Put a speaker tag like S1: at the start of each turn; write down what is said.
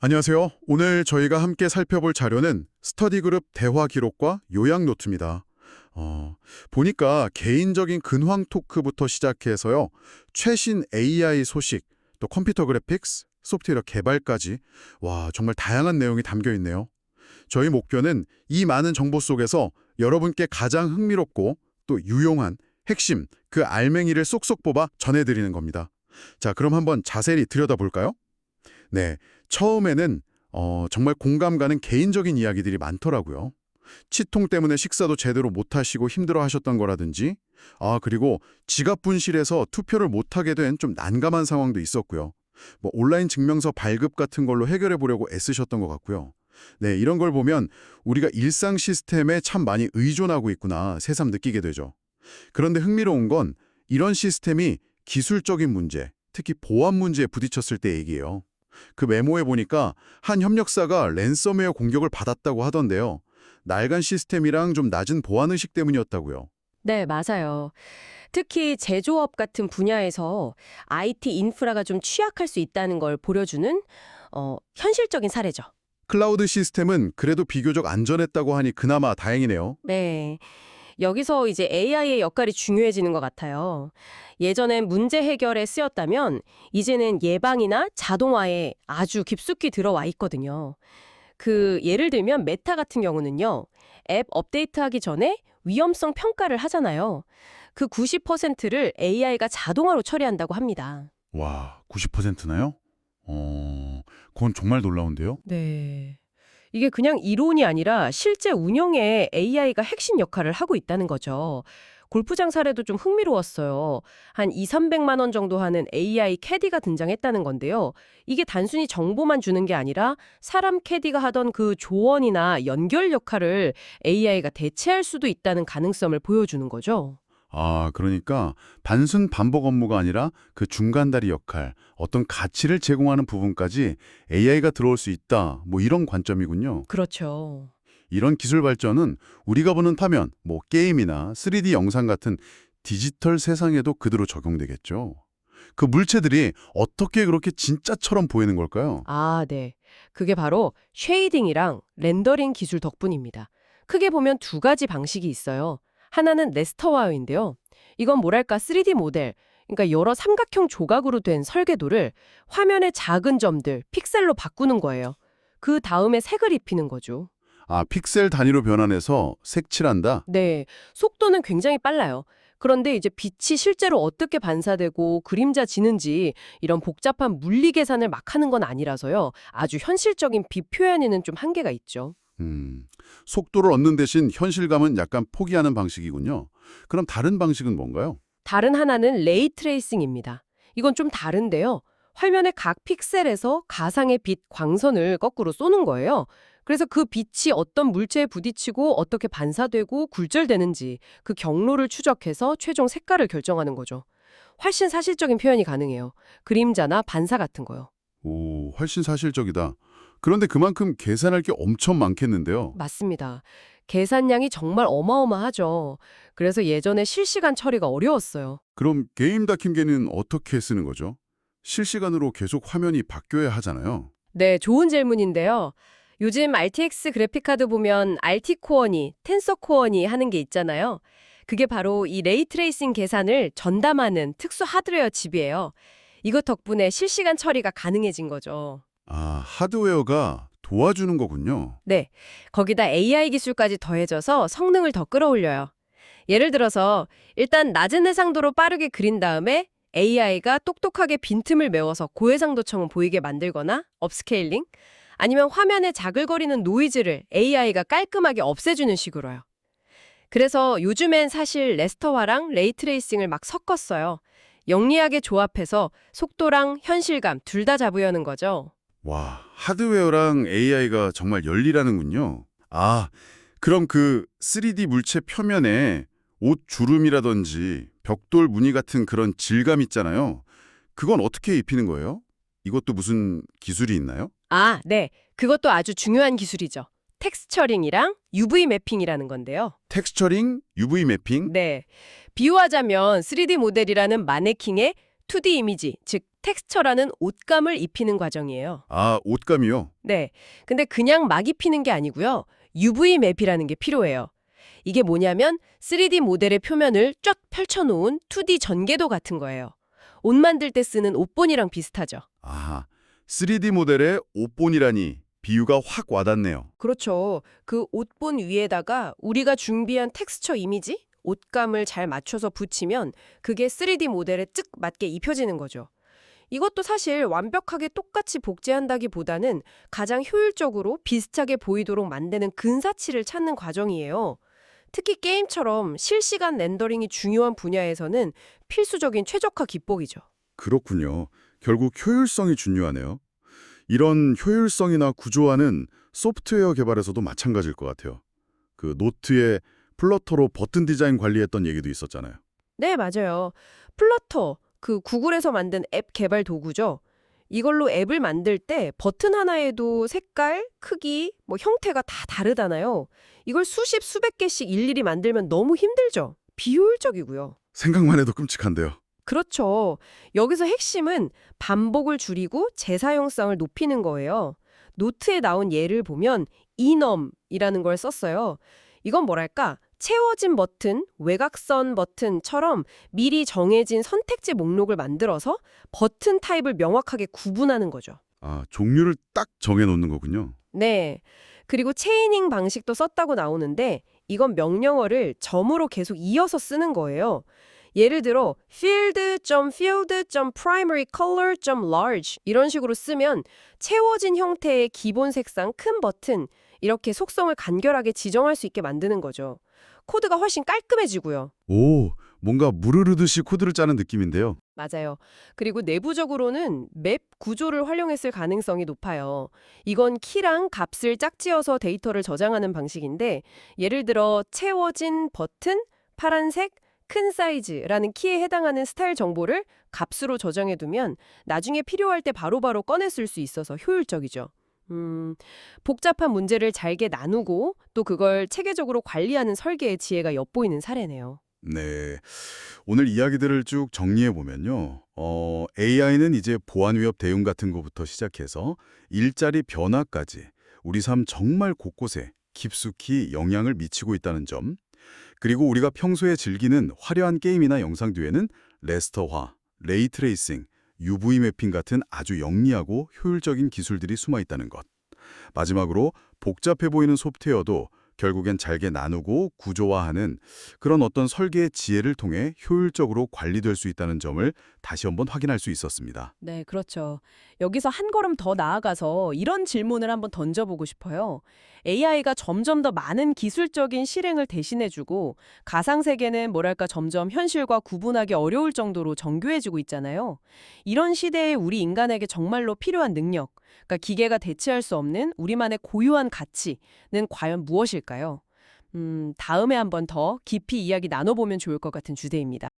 S1: 안녕하세요. 오늘 저희가 함께 살펴볼 자료는 스터디그룹 대화 기록과 요약 노트입니다. 보니까 개인적인 근황 토크부터 시작해서요. 최신 AI 소식, 또 컴퓨터 그래픽스, 소프트웨어 개발까지 정말 다양한 내용이 담겨 있네요. 저희 목표는 이 많은 정보 속에서 여러분께 가장 흥미롭고 또 유용한 핵심, 그 알맹이를 쏙쏙 뽑아 전해드리는 겁니다. 자, 그럼 한번 자세히 들여다볼까요? 네, 처음에는 정말 공감 가는 개인적인 이야기들이 많더라고요. 치통 때문에 식사도 제대로 못 하시고 힘들어 하셨던 거라든지, 그리고 지갑 분실해서 투표를 못 하게 된 좀 난감한 상황도 있었고요. 뭐 온라인 증명서 발급 같은 걸로 해결해 보려고 애쓰셨던 것 같고요. 네, 이런 걸 보면 우리가 일상 시스템에 참 많이 의존하고 있구나 새삼 느끼게 되죠. 그런데 흥미로운 건 이런 시스템이 기술적인 문제, 특히 보안 문제에 부딪혔을 때 얘기예요. 그 메모에 보니까 한 협력사가 랜섬웨어 공격을 받았다고 하던데요. 낡은 시스템이랑 좀 낮은 보안의식 때문이었다고요.
S2: 네, 맞아요. 특히 제조업 같은 분야에서 IT 인프라가 좀 취약할 수 있다는 걸 보여주는 현실적인 사례죠.
S1: 클라우드 시스템은 그래도 비교적 안전했다고 하니 그나마 다행이네요.
S2: 네. 여기서 이제 AI의 역할이 중요해지는 것 같아요. 예전엔 문제 해결에 쓰였다면 이제는 예방이나 자동화에 아주 깊숙이 들어와 있거든요. 예를 들면 메타 같은 경우는요. 앱 업데이트하기 전에 위험성 평가를 하잖아요. 그 90%를 AI가 자동화로 처리한다고 합니다.
S1: 와, 90%나요? 그건 정말 놀라운데요?
S2: 네. 이게 그냥 이론이 아니라 실제 운영에 AI가 핵심 역할을 하고 있다는 거죠. 골프장 사례도 좀 흥미로웠어요. 한 2, 300만 원 정도 하는 AI 캐디가 등장했다는 건데요. 이게 단순히 정보만 주는 게 아니라 사람 캐디가 하던 그 조언이나 연결 역할을 AI가 대체할 수도 있다는 가능성을 보여주는 거죠.
S1: 그러니까 단순 반복 업무가 아니라 그 중간다리 역할, 어떤 가치를 제공하는 부분까지 AI가 들어올 수 있다. 뭐 이런 관점이군요.
S2: 그렇죠.
S1: 이런 기술 발전은 우리가 보는 화면, 뭐 게임이나 3D 영상 같은 디지털 세상에도 그대로 적용되겠죠. 그 물체들이 어떻게 그렇게 진짜처럼 보이는 걸까요?
S2: 네. 그게 바로 쉐이딩이랑 렌더링 기술 덕분입니다. 크게 보면 두 가지 방식이 있어요. 하나는 레스터와어인데요. 이건 뭐랄까 3D 모델, 그러니까 여러 삼각형 조각으로 된 설계도를 화면의 작은 점들, 픽셀로 바꾸는 거예요. 그 다음에 색을 입히는 거죠.
S1: 픽셀 단위로 변환해서 색칠한다?
S2: 네, 속도는 굉장히 빨라요. 그런데 이제 빛이 실제로 어떻게 반사되고 그림자 지는지 이런 복잡한 물리 계산을 막 하는 건 아니라서요. 아주 현실적인 빛 표현에는 좀 한계가 있죠.
S1: 속도를 얻는 대신 현실감은 약간 포기하는 방식이군요. 그럼 다른 방식은 뭔가요?
S2: 다른 하나는 레이 트레이싱입니다. 이건 좀 다른데요. 화면의 각 픽셀에서 가상의 빛, 광선을 거꾸로 쏘는 거예요. 그래서 그 빛이 어떤 물체에 부딪히고 어떻게 반사되고 굴절되는지 그 경로를 추적해서 최종 색깔을 결정하는 거죠. 훨씬 사실적인 표현이 가능해요. 그림자나 반사 같은 거요.
S1: 오, 훨씬 사실적이다. 그런데 그만큼 계산할 게 엄청 많겠는데요.
S2: 맞습니다. 계산량이 정말 어마어마하죠. 그래서 예전에 실시간 처리가 어려웠어요.
S1: 그럼 게임 다킴계는 어떻게 쓰는 거죠? 실시간으로 계속 화면이 바뀌어야 하잖아요.
S2: 네, 좋은 질문인데요. 요즘 RTX 그래픽카드 보면 RT 코어니, 텐서 코어니 하는 게 있잖아요. 그게 바로 이 레이 트레이싱 계산을 전담하는 특수 하드웨어 칩이에요. 이것 덕분에 실시간 처리가 가능해진 거죠.
S1: 하드웨어가 도와주는 거군요.
S2: 네, 거기다 AI 기술까지 더해져서 성능을 더 끌어올려요. 예를 들어서 일단 낮은 해상도로 빠르게 그린 다음에 AI가 똑똑하게 빈틈을 메워서 고해상도처럼 보이게 만들거나 업스케일링, 아니면 화면에 자글거리는 노이즈를 AI가 깔끔하게 없애주는 식으로요. 그래서 요즘엔 사실 레스터화랑 레이트레이싱을 막 섞었어요. 영리하게 조합해서 속도랑 현실감 둘 다 잡으려는 거죠.
S1: 와, 하드웨어랑 AI가 정말 열리라는군요. 그럼 그 3D 물체 표면에 옷 주름이라든지 벽돌 무늬 같은 그런 질감 있잖아요. 그건 어떻게 입히는 거예요? 이것도 무슨 기술이 있나요?
S2: 네. 그것도 아주 중요한 기술이죠. 텍스처링이랑 UV 매핑이라는 건데요.
S1: 텍스처링, UV 매핑?
S2: 네. 비유하자면 3D 모델이라는 마네킹의 2D 이미지, 즉 텍스처라는 옷감을 입히는 과정이에요.
S1: 아, 옷감이요?
S2: 네. 근데 그냥 막 입히는 게 아니고요. UV 맵이라는 게 필요해요. 이게 뭐냐면 3D 모델의 표면을 쫙 펼쳐놓은 2D 전개도 같은 거예요. 옷 만들 때 쓰는 옷본이랑 비슷하죠.
S1: 아, 3D 모델의 옷본이라니 비유가 확 와닿네요.
S2: 그렇죠. 그 옷본 위에다가 우리가 준비한 텍스처 이미지, 옷감을 잘 맞춰서 붙이면 그게 3D 모델에 즉 맞게 입혀지는 거죠. 이것도 사실 완벽하게 똑같이 복제한다기보다는 가장 효율적으로 비슷하게 보이도록 만드는 근사치를 찾는 과정이에요. 특히 게임처럼 실시간 렌더링이 중요한 분야에서는 필수적인 최적화 기법이죠.
S1: 그렇군요. 결국 효율성이 중요하네요. 이런 효율성이나 구조화는 소프트웨어 개발에서도 마찬가지일 것 같아요. 그 노트에 플러터로 버튼 디자인 관리했던 얘기도 있었잖아요.
S2: 네, 맞아요. 플러터, 그 구글에서 만든 앱 개발 도구죠. 이걸로 앱을 만들 때 버튼 하나에도 색깔, 크기, 형태가 다 다르잖아요. 이걸 수십, 수백 개씩 일일이 만들면 너무 힘들죠. 비효율적이고요.
S1: 생각만 해도 끔찍한데요.
S2: 그렇죠. 여기서 핵심은 반복을 줄이고 재사용성을 높이는 거예요. 노트에 나온 예를 보면 enum이라는 걸 썼어요. 이건 뭐랄까? 채워진 버튼, 외곽선 버튼처럼 미리 정해진 선택지 목록을 만들어서 버튼 타입을 명확하게 구분하는 거죠.
S1: 아, 종류를 딱 정해놓는 거군요.
S2: 네. 그리고 체이닝 방식도 썼다고 나오는데 이건 명령어를 점으로 계속 이어서 쓰는 거예요. 예를 들어 field.primary color.large 이런 식으로 쓰면 채워진 형태의 기본 색상 큰 버튼 이렇게 속성을 간결하게 지정할 수 있게 만드는 거죠. 코드가 훨씬 깔끔해지고요.
S1: 오, 뭔가 무르르듯이 코드를 짜는 느낌인데요.
S2: 맞아요. 그리고 내부적으로는 맵 구조를 활용했을 가능성이 높아요. 이건 키랑 값을 짝지어서 데이터를 저장하는 방식인데 예를 들어 채워진 버튼, 파란색, 큰 사이즈라는 키에 해당하는 스타일 정보를 값으로 저장해두면 나중에 필요할 때 바로바로 꺼내 쓸 수 있어서 효율적이죠. 복잡한 문제를 잘게 나누고 또 그걸 체계적으로 관리하는 설계의 지혜가 엿보이는 사례네요.
S1: 네. 오늘 이야기들을 쭉 정리해보면요. AI는 이제 보안 위협 대응 같은 것부터 시작해서 일자리 변화까지 우리 삶 정말 곳곳에 깊숙이 영향을 미치고 있다는 점, 그리고 우리가 평소에 즐기는 화려한 게임이나 영상 뒤에는 레스터화, 레이트레이싱, UV 매핑 같은 아주 영리하고 효율적인 기술들이 숨어 있다는 것. 마지막으로 복잡해 보이는 소프트웨어도 결국엔 잘게 나누고 구조화하는 그런 어떤 설계의 지혜를 통해 효율적으로 관리될 수 있다는 점을 다시 한번 확인할 수 있었습니다.
S3: 네, 그렇죠. 여기서 한 걸음 더 나아가서 이런 질문을 한번 던져보고 싶어요. AI가 점점 더 많은 기술적인 실행을 대신해주고 가상세계는 뭐랄까 점점 현실과 구분하기 어려울 정도로 정교해지고 있잖아요. 이런 시대에 우리 인간에게 정말로 필요한 능력, 그러니까 기계가 대체할 수 없는 우리만의 고유한 가치는 과연 무엇일까요? 다음에 한번 더 깊이 이야기 나눠보면 좋을 것 같은 주제입니다.